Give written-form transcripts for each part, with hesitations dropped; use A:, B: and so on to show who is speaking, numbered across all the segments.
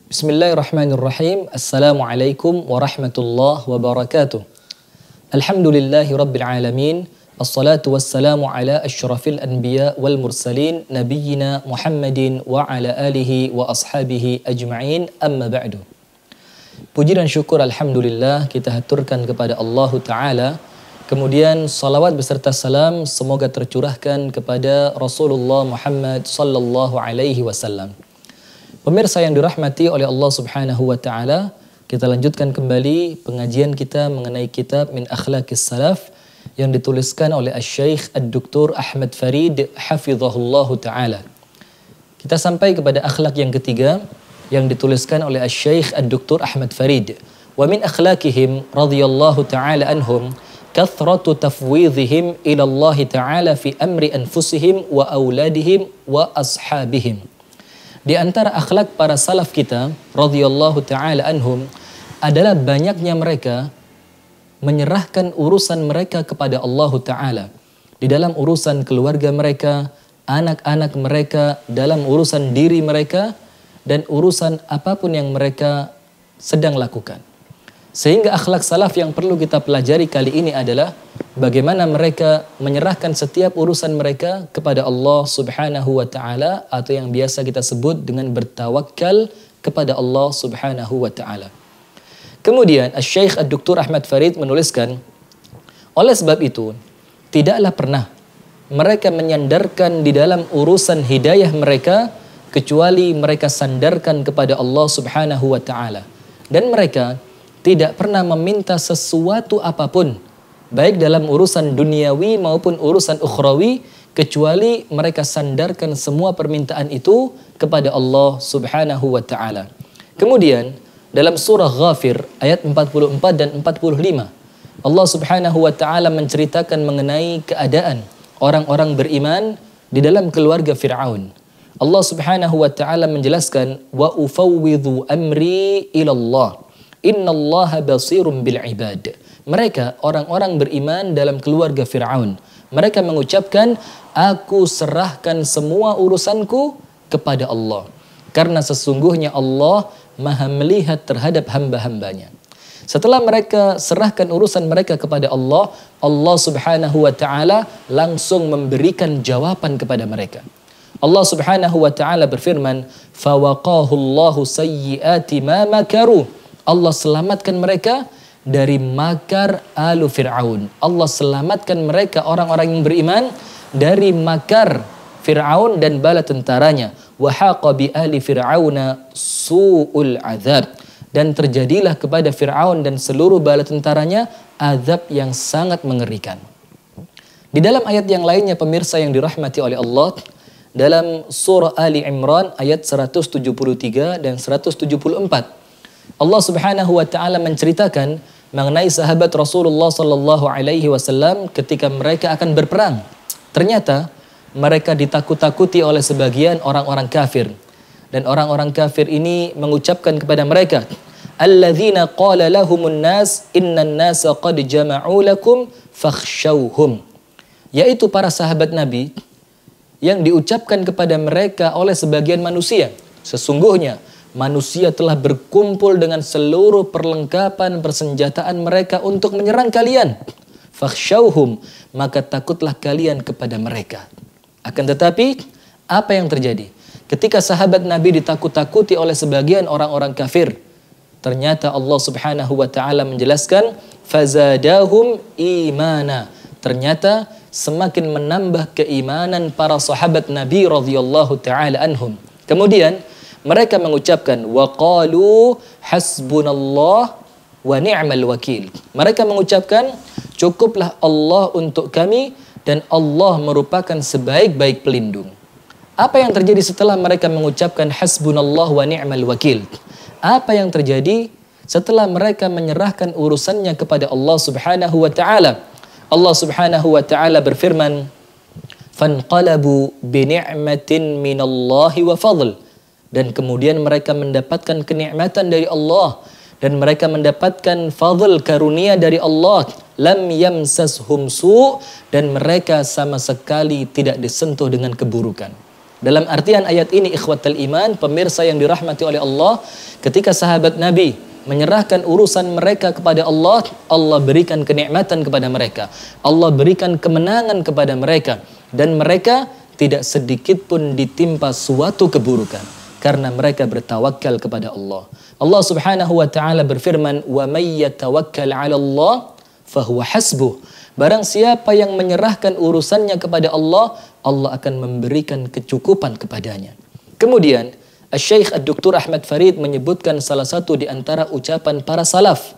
A: Bismillahirrahmanirrahim. Assalamualaikum warahmatullahi wabarakatuh. Alhamdulillahi rabbil alamin. Assalatu wassalamu ala asyrafil anbiya wal mursalin nabiyyina Muhammadin wa ala alihi wa ashabihi ajma'in, amma ba'du. Puji dan syukur alhamdulillah kita haturkan kepada Allah Ta'ala. Kemudian salawat beserta salam semoga tercurahkan kepada Rasulullah Muhammad sallallahu alaihi wasallam. Pemirsa yang dirahmati oleh Allah Subhanahu wa Ta'ala, kita lanjutkan kembali pengajian kita mengenai kitab Min Akhlaqis Salaf yang dituliskan oleh Asy-Syaikh Ad-Duktur Ahmad Farid hafizahullahu taala. Kita sampai kepada akhlak yang ketiga yang dituliskan oleh Asy-Syaikh Ad-Duktur Ahmad Farid. Wa min akhlaqihim radhiyallahu taala anhum kathratu tafwidhihim ila Allah taala fi amri anfusihim wa auladihim wa ashabihim. Di antara akhlak para salaf kita radhiyallahu taala anhum adalah banyaknya mereka menyerahkan urusan mereka kepada Allah Ta'ala. Di dalam urusan keluarga mereka, anak-anak mereka, dalam urusan diri mereka, dan urusan apapun yang mereka sedang lakukan. Sehingga akhlak salaf yang perlu kita pelajari kali ini adalah bagaimana mereka menyerahkan setiap urusan mereka kepada Allah Subhanahu wa Ta'ala, atau yang biasa kita sebut dengan bertawakal kepada Allah Subhanahu wa Ta'ala. Kemudian Asy-Syaikh Ad-Duktur Ahmad Farid menuliskan, oleh sebab itu tidaklah pernah mereka menyandarkan di dalam urusan hidayah mereka kecuali mereka sandarkan kepada Allah Subhanahu wa Ta'ala, dan mereka tidak pernah meminta sesuatu apapun baik dalam urusan duniawi maupun urusan ukhrawi kecuali mereka sandarkan semua permintaan itu kepada Allah Subhanahu wa Ta'ala. Kemudian dalam surah Ghafir ayat 44 dan 45 Allah Subhanahu wa Ta'ala menceritakan mengenai keadaan orang-orang beriman di dalam keluarga Fir'aun. Allah Subhanahu wa Ta'ala menjelaskan, wa ufawwidhu amri ilallah innallaha basirum bil ibad. Mereka orang-orang beriman dalam keluarga Fir'aun, mereka mengucapkan, aku serahkan semua urusanku kepada Allah, karena sesungguhnya Allah maha melihat terhadap hamba-hambanya. Setelah mereka serahkan urusan mereka kepada Allah, Allah Subhanahu wa Ta'ala langsung memberikan jawaban kepada mereka. Allah Subhanahu wa Ta'ala berfirman, fawaqahu Allahu sayyiati ma makaru. Allah selamatkan mereka dari makar alu Fir'aun. Allah selamatkan mereka orang-orang yang beriman dari makar Fir'aun dan bala tentaranya. Wa haqa bi ali fir'auna su'ul azab. Dan terjadilah kepada Fir'aun dan seluruh bala tentaranya azab yang sangat mengerikan. Di dalam ayat yang lainnya pemirsa yang dirahmati oleh Allah, dalam surah Ali Imran ayat 173 dan 174, Allah Subhanahu wa Ta'ala menceritakan mengenai sahabat Rasulullah sallallahu alaihi wasallam ketika mereka akan berperang. Ternyata mereka ditakut-takuti oleh sebagian orang-orang kafir. Dan orang-orang kafir ini mengucapkan kepada mereka, alladzina qala lahumun nas innan nasa qad jama'u lakum fakhshawhum. Yaitu para sahabat Nabi yang diucapkan kepada mereka oleh sebagian manusia, sesungguhnya manusia telah berkumpul dengan seluruh perlengkapan persenjataan mereka untuk menyerang kalian. Fakhshawhum, maka takutlah kalian kepada mereka. Akan tetapi, apa yang terjadi? Ketika sahabat Nabi ditakut-takuti oleh sebagian orang-orang kafir, ternyata Allah Subhanahu wa Ta'ala menjelaskan, fazadahum imana. Ternyata semakin menambah keimanan para sahabat Nabi radhiyallahu ta'ala anhum. Kemudian mereka mengucapkan, waqalu hasbunallah wa ni'mal wakil. Mereka mengucapkan, cukuplah Allah untuk kami dan Allah merupakan sebaik-baik pelindung. Apa yang terjadi setelah mereka mengucapkan hasbunallah wa ni'mal wakil? Apa yang terjadi setelah mereka menyerahkan urusannya kepada Allah Subhanahu wa Ta'ala? Allah Subhanahu wa Ta'ala berfirman, fanqalabu bi ni'matin minallahi wa fadl. Dan kemudian mereka mendapatkan kenikmatan dari Allah dan mereka mendapatkan fadl karunia dari Allah, lam yamsashum su, dan mereka sama sekali tidak disentuh dengan keburukan. Dalam artian ayat ini ikhwatal iman, pemirsa yang dirahmati oleh Allah, ketika sahabat Nabi menyerahkan urusan mereka kepada Allah, Allah berikan kenikmatan kepada mereka. Allah berikan kemenangan kepada mereka. Dan mereka tidak sedikit pun ditimpa suatu keburukan. Karena mereka bertawakal kepada Allah. Allah subhanahu wa ta'ala berfirman, "Wa may yatawakkal 'ala Allah fahuwa hasbuh." Barang siapa yang menyerahkan urusannya kepada Allah, Allah akan memberikan kecukupan kepadanya. Kemudian, Syekh Dr. Ahmad Farid menyebutkan salah satu di antara ucapan para salaf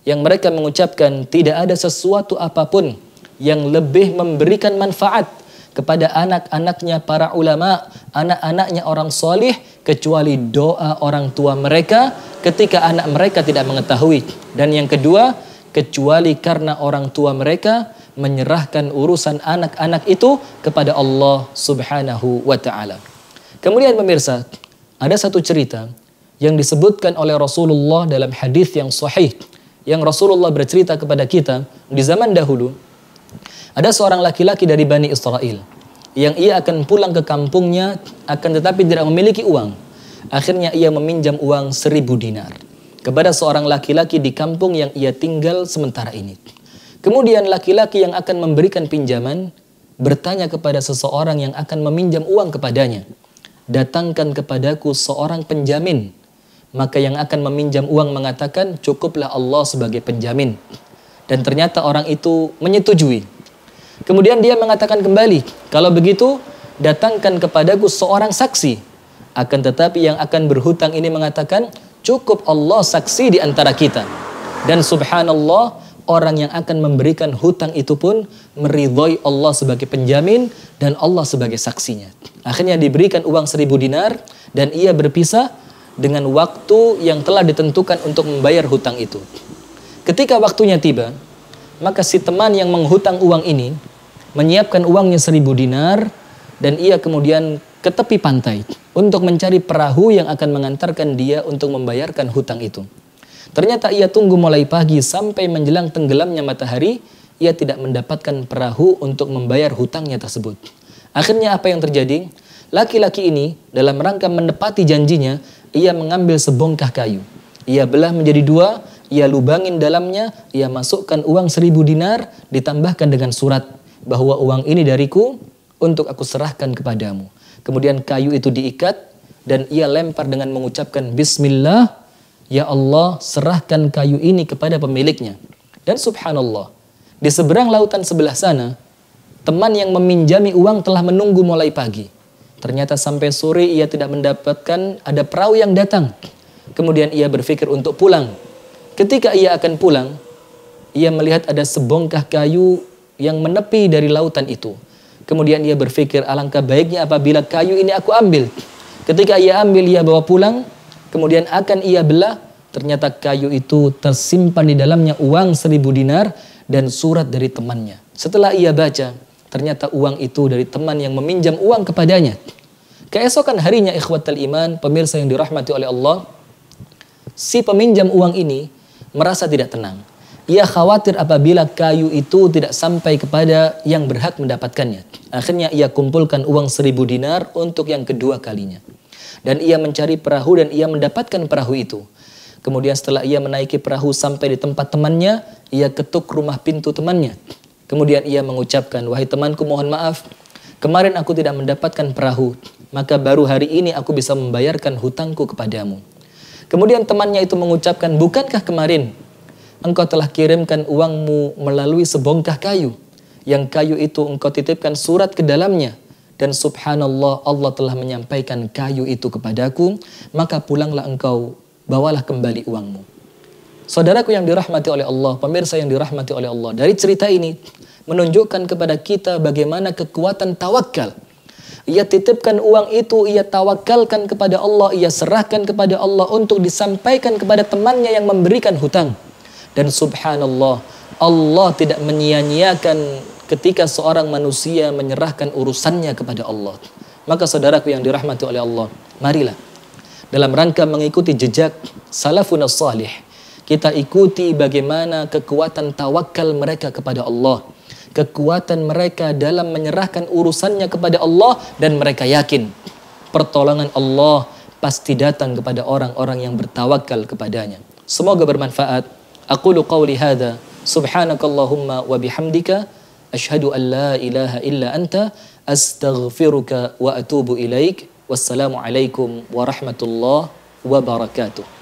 A: yang mereka mengucapkan tidak ada sesuatu apapun yang lebih memberikan manfaat kepada anak-anaknya para ulama, anak-anaknya orang solih, kecuali doa orang tua mereka ketika anak mereka tidak mengetahui. Dan yang kedua, kecuali karena orang tua mereka menyerahkan urusan anak-anak itu kepada Allah subhanahu wa ta'ala. Kemudian pemirsa, ada satu cerita yang disebutkan oleh Rasulullah dalam hadis yang sahih, yang Rasulullah bercerita kepada kita di zaman dahulu. Ada seorang laki-laki dari Bani Israel yang ia akan pulang ke kampungnya, akan tetapi tidak memiliki uang. Akhirnya ia meminjam uang 1000 dinar kepada seorang laki-laki di kampung yang ia tinggal sementara ini. Kemudian laki-laki yang akan memberikan pinjaman bertanya kepada seseorang yang akan meminjam uang kepadanya, "Datangkan kepadaku seorang penjamin." Maka yang akan meminjam uang mengatakan, "Cukuplah Allah sebagai penjamin." Dan ternyata orang itu menyetujui. Kemudian dia mengatakan kembali, "Kalau begitu, datangkan kepadaku seorang saksi." Akan tetapi yang akan berhutang ini mengatakan, "Cukup Allah saksi di antara kita." Dan subhanallah, orang yang akan memberikan hutang itu pun meridhoi Allah sebagai penjamin dan Allah sebagai saksinya. Akhirnya diberikan uang 1000 dinar dan ia berpisah dengan waktu yang telah ditentukan untuk membayar hutang itu. Ketika waktunya tiba, maka si teman yang menghutang uang ini menyiapkan uangnya 1000 dinar dan ia kemudian ke tepi pantai untuk mencari perahu yang akan mengantarkan dia untuk membayarkan hutang itu. Ternyata ia tunggu mulai pagi sampai menjelang tenggelamnya matahari, ia tidak mendapatkan perahu untuk membayar hutangnya tersebut. Akhirnya apa yang terjadi? Laki-laki ini dalam rangka menepati janjinya, ia mengambil sebongkah kayu. Ia belah menjadi 2, ia lubangin dalamnya, ia masukkan uang 1000 dinar, ditambahkan dengan surat bahwa uang ini dariku untuk aku serahkan kepadamu. Kemudian kayu itu diikat dan ia lempar dengan mengucapkan Bismillah, "Ya Allah, serahkan kayu ini kepada pemiliknya." Dan subhanallah, di seberang lautan sebelah sana, teman yang meminjami uang telah menunggu mulai pagi. Ternyata sampai sore ia tidak mendapatkan ada perahu yang datang. Kemudian ia berpikir untuk pulang. Ketika ia akan pulang, ia melihat ada sebongkah kayu yang menepi dari lautan itu. Kemudian ia berpikir, alangkah baiknya apabila kayu ini aku ambil. Ketika ia ambil, ia bawa pulang. Kemudian akan ia belah, ternyata kayu itu tersimpan di dalamnya uang 1000 dinar dan surat dari temannya. Setelah ia baca, ternyata uang itu dari teman yang meminjam uang kepadanya. Keesokan harinya ikhwatal iman, pemirsa yang dirahmati oleh Allah, si peminjam uang ini merasa tidak tenang. Ia khawatir apabila kayu itu tidak sampai kepada yang berhak mendapatkannya. Akhirnya ia kumpulkan uang 1000 dinar untuk yang kedua kalinya. Dan ia mencari perahu dan ia mendapatkan perahu itu. Kemudian setelah ia menaiki perahu sampai di tempat temannya, ia ketuk rumah pintu temannya. Kemudian ia mengucapkan, "Wahai temanku, mohon maaf, kemarin aku tidak mendapatkan perahu, maka baru hari ini aku bisa membayarkan hutangku kepadamu." Kemudian temannya itu mengucapkan, "Bukankah kemarin engkau telah kirimkan uangmu melalui sebongkah kayu, yang kayu itu engkau titipkan surat ke dalamnya, dan subhanallah Allah telah menyampaikan kayu itu kepadaku, maka pulanglah engkau, bawalah kembali uangmu." Saudaraku yang dirahmati oleh Allah, pemirsa yang dirahmati oleh Allah, dari cerita ini menunjukkan kepada kita bagaimana kekuatan tawakal. Ia titipkan uang itu, ia tawakalkan kepada Allah, ia serahkan kepada Allah untuk disampaikan kepada temannya yang memberikan hutang. Dan subhanallah, Allah tidak menyia-nyiakan ketika seorang manusia menyerahkan urusannya kepada Allah. Maka saudaraku yang dirahmati oleh Allah, marilah dalam rangka mengikuti jejak salafun salih, kita ikuti bagaimana kekuatan tawakal mereka kepada Allah. kekuatan mereka dalam menyerahkan urusannya kepada Allah, dan mereka yakin pertolongan Allah pasti datang kepada orang-orang yang bertawakal kepadanya. Semoga bermanfaat. Aqulu qawli hadza subhanakallahumma wa bihamdika asyhadu an la ilaha illa anta astaghfiruka wa atubu ilaik. Wassalamu alaikum warahmatullahi wabarakatuh.